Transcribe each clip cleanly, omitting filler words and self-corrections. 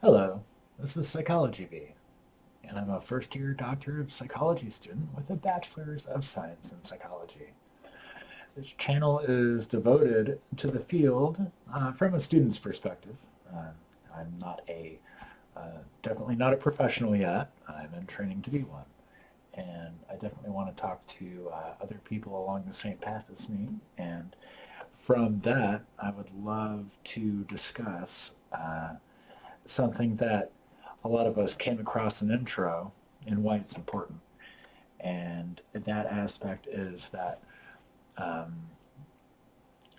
Hello, this is Psychology V, and I'm a first-year Doctor of Psychology student with a Bachelor's of Science in Psychology. This channel is devoted to the field from a student's perspective. Uh, I'm not definitely not a professional yet. I'm in training to be one, and I definitely want to talk to other people along the same path as me. And from that, I would love to discuss something that a lot of us came across an intro and why it's important. And that aspect is that um,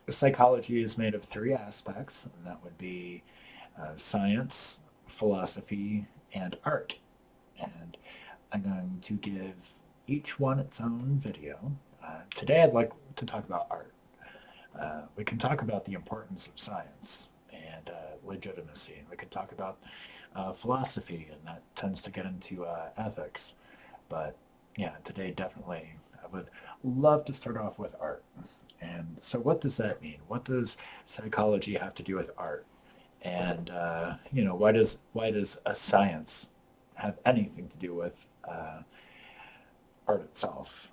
psychology is made of three aspects, and that would be science, philosophy, and art. And I'm going to give each one its own video. Today, I'd like to talk about art. We can talk about the importance of science and legitimacy, and we can talk about philosophy, and that tends to get into ethics. But yeah, today definitely I would love to start off with art. And so, what does that mean? What does psychology have to do with art? And why does a science have anything to do with art itself?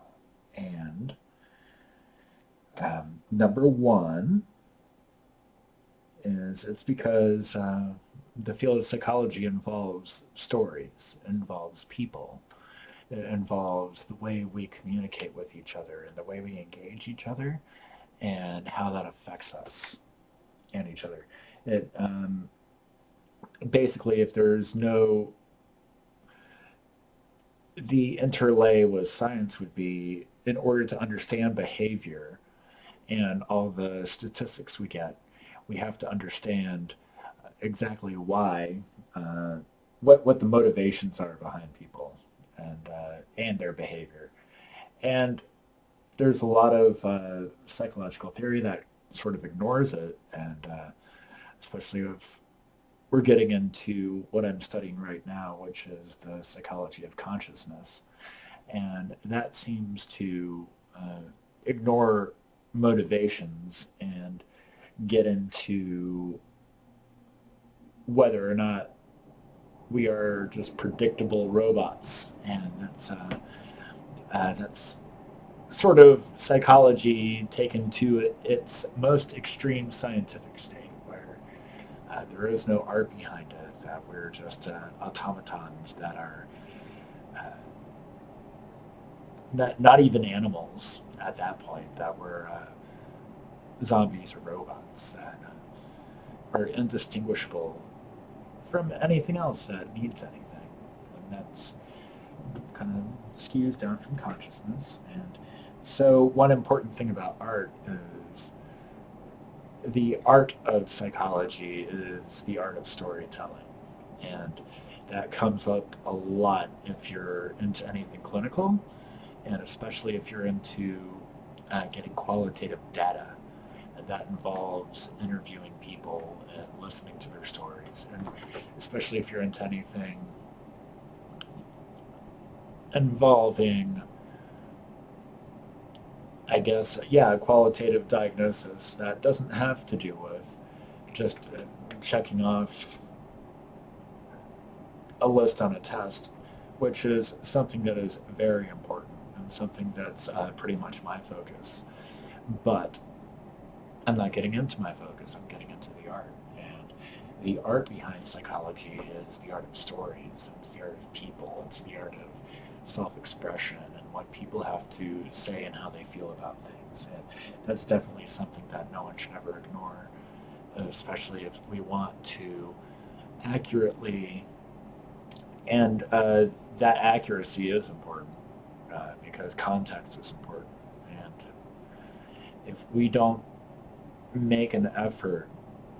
And number one is it's because the field of psychology involves stories, involves people, it involves the way we communicate with each other and the way we engage each other and how that affects us and each other. It basically, if there's no the interlay with science would be in order to understand behavior and all the statistics we get, we have to understand exactly why, uh, what the motivations are behind people and their behavior. And there's a lot of psychological theory that sort of ignores it, and especially if we're getting into what I'm studying right now, which is the psychology of consciousness, and that seems to ignore motivations and get into whether or not we are just predictable robots, and that's sort of psychology taken to its most extreme scientific state, where there is no art behind it, that we're just automatons that are uh, not even animals at that point, that we're zombies or robots that are indistinguishable from anything else that needs anything. And that's kind of skews down from consciousness. And so, one important thing about art is the art of psychology is the art of storytelling. And that comes up a lot if you're into anything clinical, and especially if you're into getting qualitative data. And that involves interviewing people and listening to their stories. And especially if you're into anything involving, I guess, yeah, a qualitative diagnosis that doesn't have to do with just checking off a list on a test, which is something that is very important and something that's pretty much my focus. But I'm not getting into my focus, I'm getting into the art. And the art behind psychology is the art of stories, it's the art of people, it's the art of self expression and what people have to say and how they feel about things. And that's definitely something that no one should ever ignore, especially if we want to accurately, and that accuracy is important because context is important. And if we don't make an effort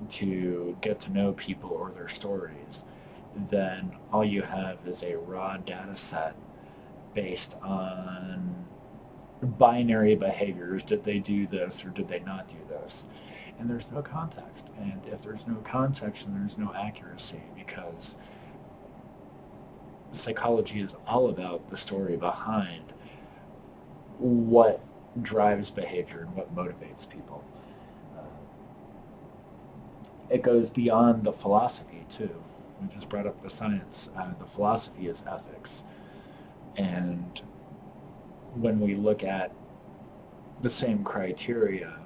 to get to know people or their stories, then all you have is a raw data set based on binary behaviors. Did they do this or did they not do this? And there's no context. And if there's no context, then there's no accuracy, because psychology is all about the story behind what drives behavior and what motivates people. Uh, it goes beyond the philosophy too. We just brought up the science. The philosophy is ethics. And when we look at the same criteria,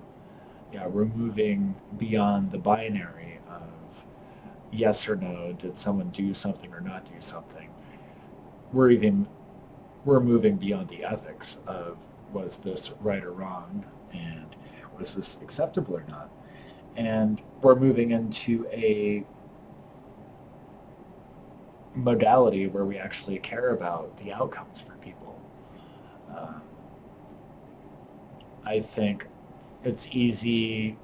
yeah, we're moving beyond the binary of yes or no, did someone do something or not do something. We're moving beyond the ethics of was this right or wrong, and was this acceptable or not. And we're moving into a modality where we actually care about the outcomes for people. Uh, I think it's easy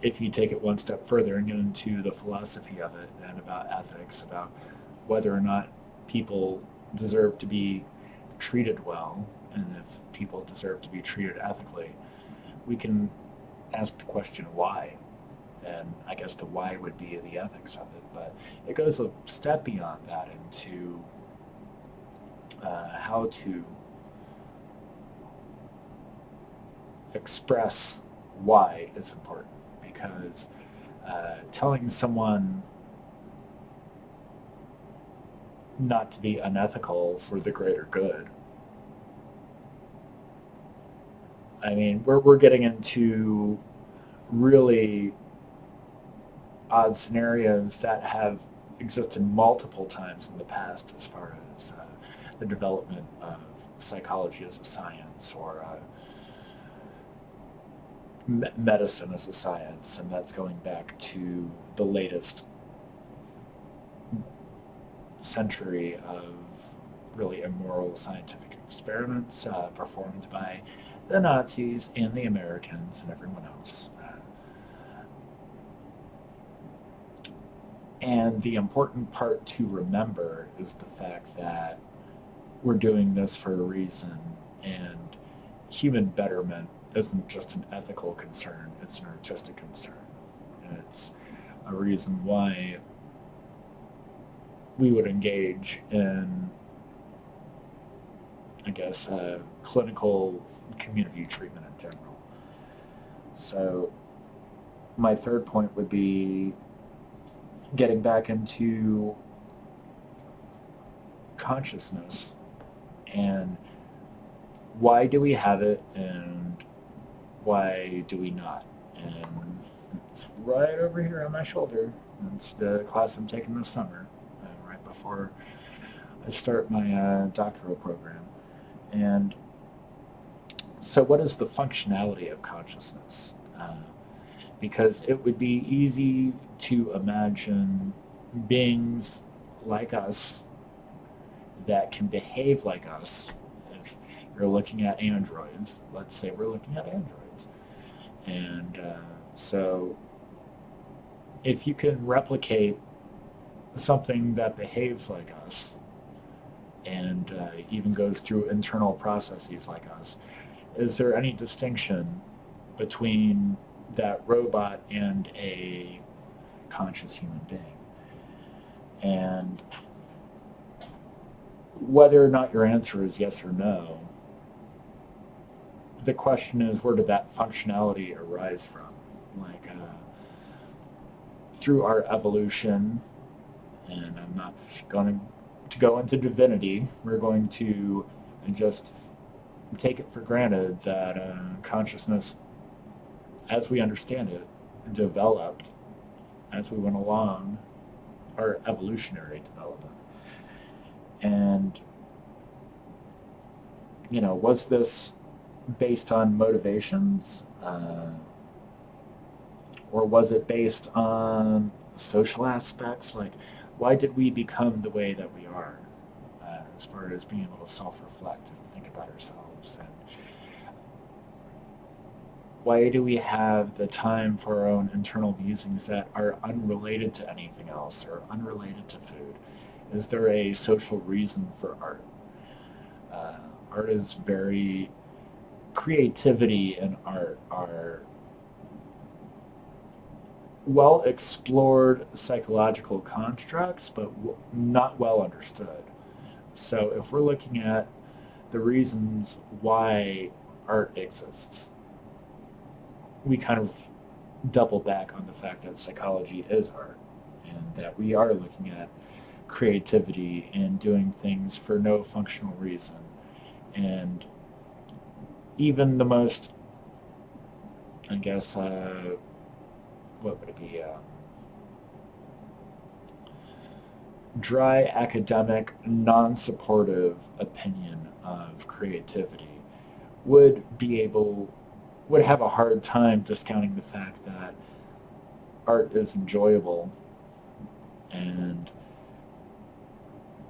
if you take it one step further and get into the philosophy of it and about ethics, about whether or not people deserve to be treated well and if people deserve to be treated ethically, we can ask the question why. And I guess the why would be the ethics of it. But it goes a step beyond that into how to express why it's important. Because telling someone not to be unethical for the greater good, I mean, we're getting into really odd scenarios that have existed multiple times in the past as far as the development of psychology as a science or medicine as a science, and that's going back to the latest century of really immoral scientific experiments performed by the Nazis and the Americans and everyone else. And the important part to remember is the fact that we're doing this for a reason, and human betterment isn't just an ethical concern, it's an artistic concern. And it's a reason why we would engage in, I guess, clinical community treatment in general. So my third point would be getting back into consciousness and why do we have it and why do we not? And it's right over here on my shoulder. It's the class I'm taking this summer, right before I start my doctoral program. And so what is the functionality of consciousness? Because it would be easy to imagine beings like us that can behave like us. If you're looking at androids, let's say we're looking at androids. And so if you can replicate something that behaves like us and even goes through internal processes like us, is there any distinction between that robot and a conscious human being? And whether or not your answer is yes or no, the question is, where did that functionality arise from? Like, through our evolution, and I'm not going to go into divinity, we're going to just take it for granted that consciousness, as we understand it, developed as we went along our evolutionary development. And, was this based on motivations? Or was it based on social aspects? Like, why did we become the way that we are as far as being able to self-reflect and think about ourselves? And why do we have the time for our own internal musings that are unrelated to anything else or unrelated to food? Is there a social reason for art? Art is very, creativity and art are well explored psychological constructs, but not well understood. So if we're looking at the reasons why art exists, we kind of double back on the fact that psychology is art. and that we are looking at creativity and doing things for no functional reason. And even the most, I guess, what would it be? Dry academic, non-supportive opinion of creativity would have a hard time discounting the fact that art is enjoyable, and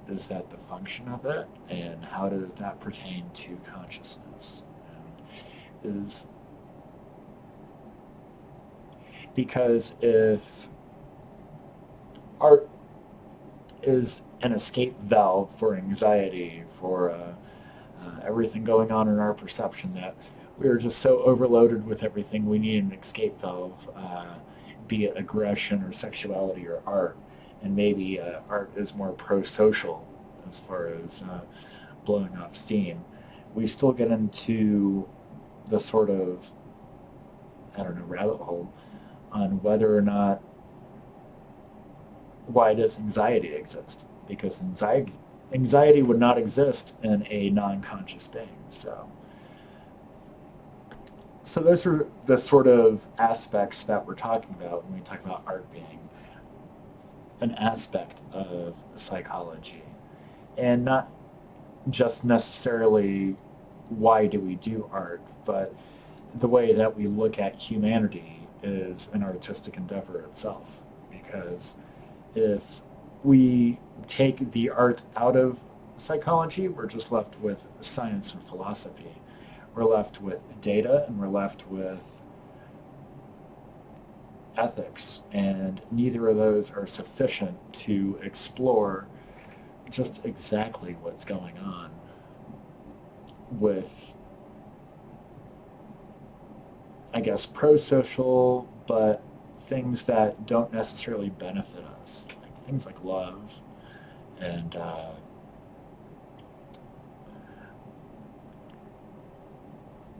is that the function of it, and how does that pertain to consciousness? And is because if art is an escape valve for anxiety, for everything going on in our perception, that we are just so overloaded with everything, we need an escape valve, be it aggression or sexuality or art. And maybe art is more pro-social as far as blowing off steam. We still get into the sort of, I don't know, rabbit hole on whether or not, why does anxiety exist? Because anxiety would not exist in a non-conscious being. So those are the sort of aspects that we're talking about when we talk about art being an aspect of psychology, and not just necessarily why do we do art, but the way that we look at humanity is an artistic endeavor itself. Because if we take the art out of psychology, we're just left with science and philosophy. We're left with data, and we're left with ethics, and neither of those are sufficient to explore just exactly what's going on with, I guess, pro-social, but things that don't necessarily benefit us, like things like love and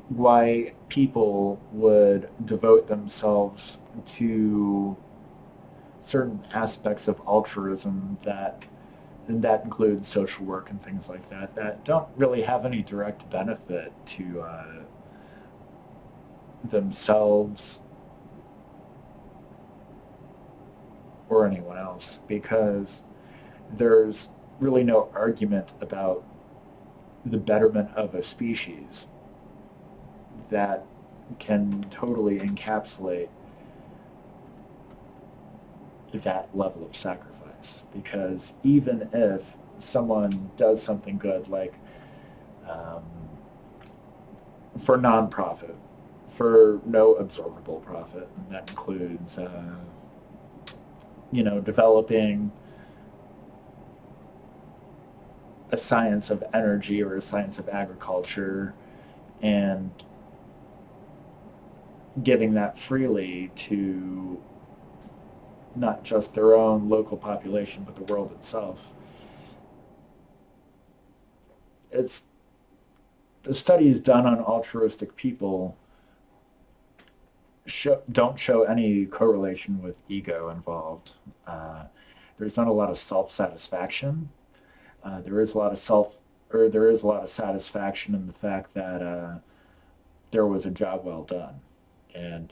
why people would devote themselves to certain aspects of altruism, and that includes social work and things like that, that don't really have any direct benefit to themselves or anyone else, because there's really no argument about the betterment of a species that can totally encapsulate that level of sacrifice. Because even if someone does something good, like um, for nonprofit, for no observable profit, and that includes developing a science of energy or a science of agriculture, and giving that freely to not just their own local population, but the world itself. It's the studies done on altruistic people don't show any correlation with ego involved. There's not a lot of self-satisfaction. There is a lot of satisfaction in the fact that there was a job well done, and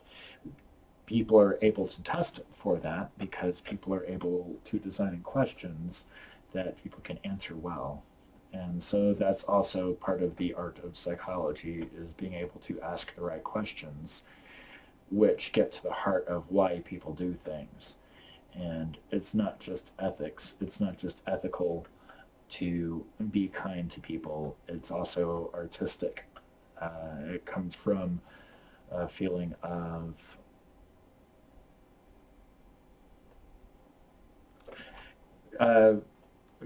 people are able to test for that because people are able to design questions that people can answer well. And so that's also part of the art of psychology, is being able to ask the right questions, which get to the heart of why people do things. And it's not just ethics, it's not just ethical to be kind to people, it's also artistic. It comes from a feeling of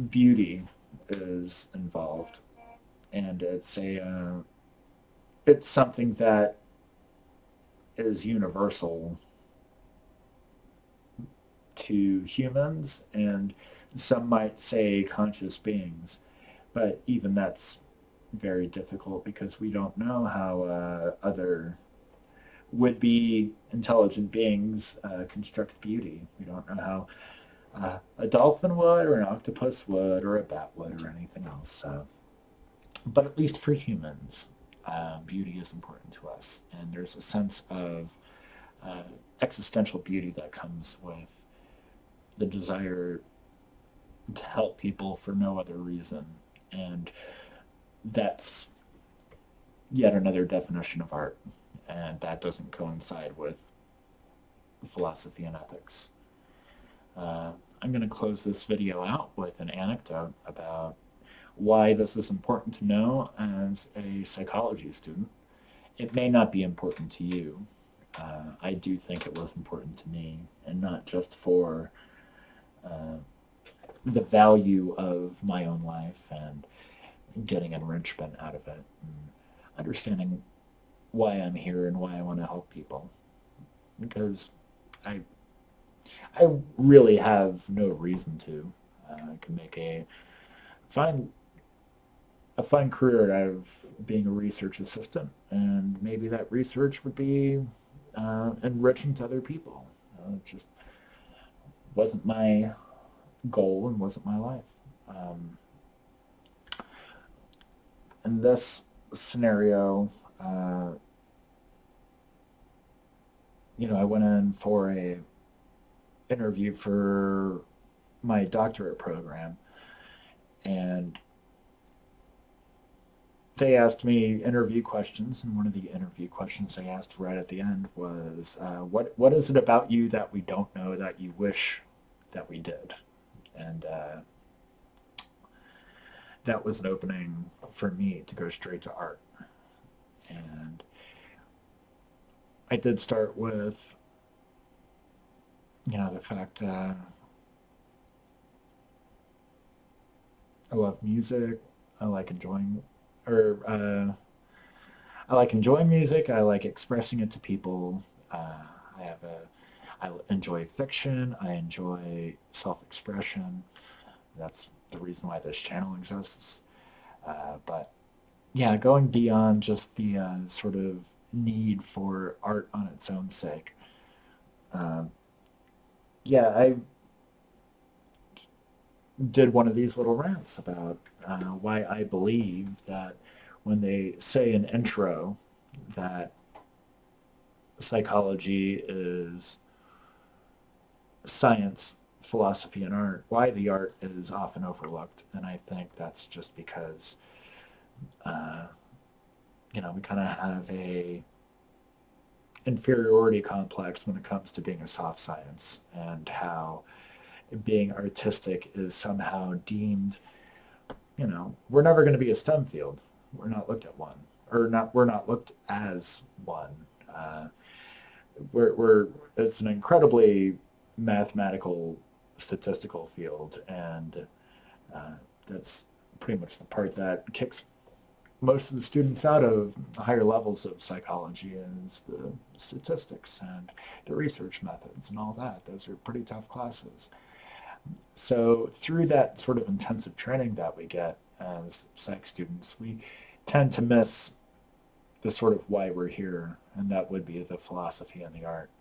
beauty is involved, and it's something that is universal to humans, and some might say conscious beings, but even that's very difficult because we don't know how other would-be intelligent beings construct beauty. We don't know how a dolphin would, or an octopus would, or a bat would, or anything else. But at least for humans, beauty is important to us, and there's a sense of uh, existential beauty that comes with the desire to help people for no other reason, and that's yet another definition of art, and that doesn't coincide with philosophy and ethics. Uh, I'm going to close this video out with an anecdote about why this is important to know as a psychology student. It may not be important to you. I do think it was important to me, and not just for uh, the value of my own life and getting enrichment out of it, and understanding why I'm here and why I want to help people. Because I I really have no reason to. I can make fine a fine career out of being a research assistant, and maybe that research would be enriching to other people. It just wasn't my goal and wasn't my life. Um, in this scenario, uh, I went in for a interview for my doctorate program, and they asked me interview questions, and one of the interview questions they asked right at the end was, "What is it about you that we don't know that you wish that we did?" And that was an opening for me to go straight to art. And I did start with, the fact I love music. I like enjoying, or I like enjoying music. I like expressing it to people. I have a, I enjoy fiction. I enjoy self-expression. That's the reason why this channel exists. But yeah, going beyond just the sort of need for art on its own sake. Um, yeah, I did one of these little rants about why I believe that when they say in intro that psychology is science, philosophy, and art, why the art is often overlooked. And I think that's just because, uh, we kind of have a inferiority complex when it comes to being a soft science, and how being artistic is somehow deemed, we're never going to be a STEM field. We're not looked at one, or not. We're not looked as one. Uh, we're it's an incredibly mathematical, statistical field, and uh, that's pretty much the part that kicks most of the students out of higher levels of psychology, is the statistics and the research methods and all that. Those are pretty tough classes. So through that sort of intensive training that we get as psych students, we tend to miss the sort of why we're here, and that would be the philosophy and the art.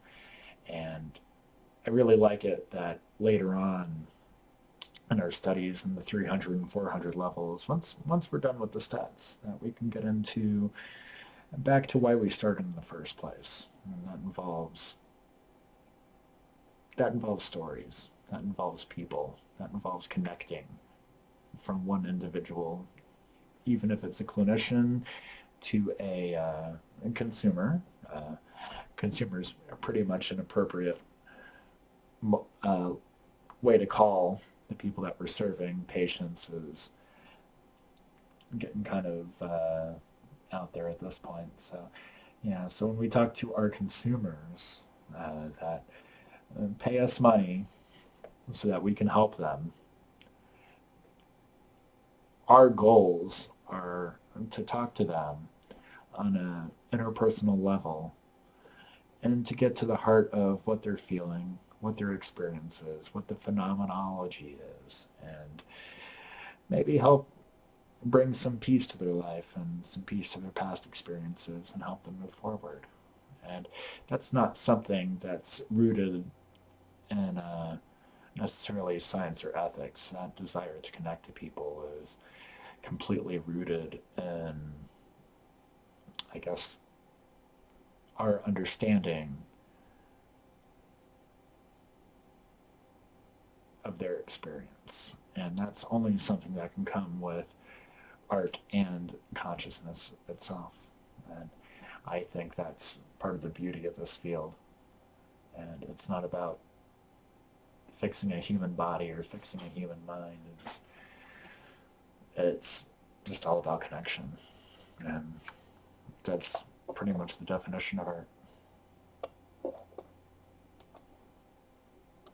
And I really like it that later on in our studies in the 300 and 400 levels, once we're done with the stats, that we can get into back to why we started in the first place. And that involves stories, that involves people, that involves connecting from one individual, even if it's a clinician, to a consumer. Consumers are pretty much an appropriate uh, way to call the people that we're serving. Patients is getting kind of out there at this point. So, yeah, so when we talk to our consumers that pay us money so that we can help them, our goals are to talk to them on an interpersonal level, and to get to the heart of what they're feeling, what their experience is, what the phenomenology is, and maybe help bring some peace to their life and some peace to their past experiences, and help them move forward. And that's not something that's rooted in necessarily science or ethics. That desire to connect to people is completely rooted in, I guess, our understanding of their experience. And that's only something that can come with art and consciousness itself. And I think that's part of the beauty of this field. And it's not about fixing a human body or fixing a human mind. It's just all about connection. And that's pretty much the definition of art.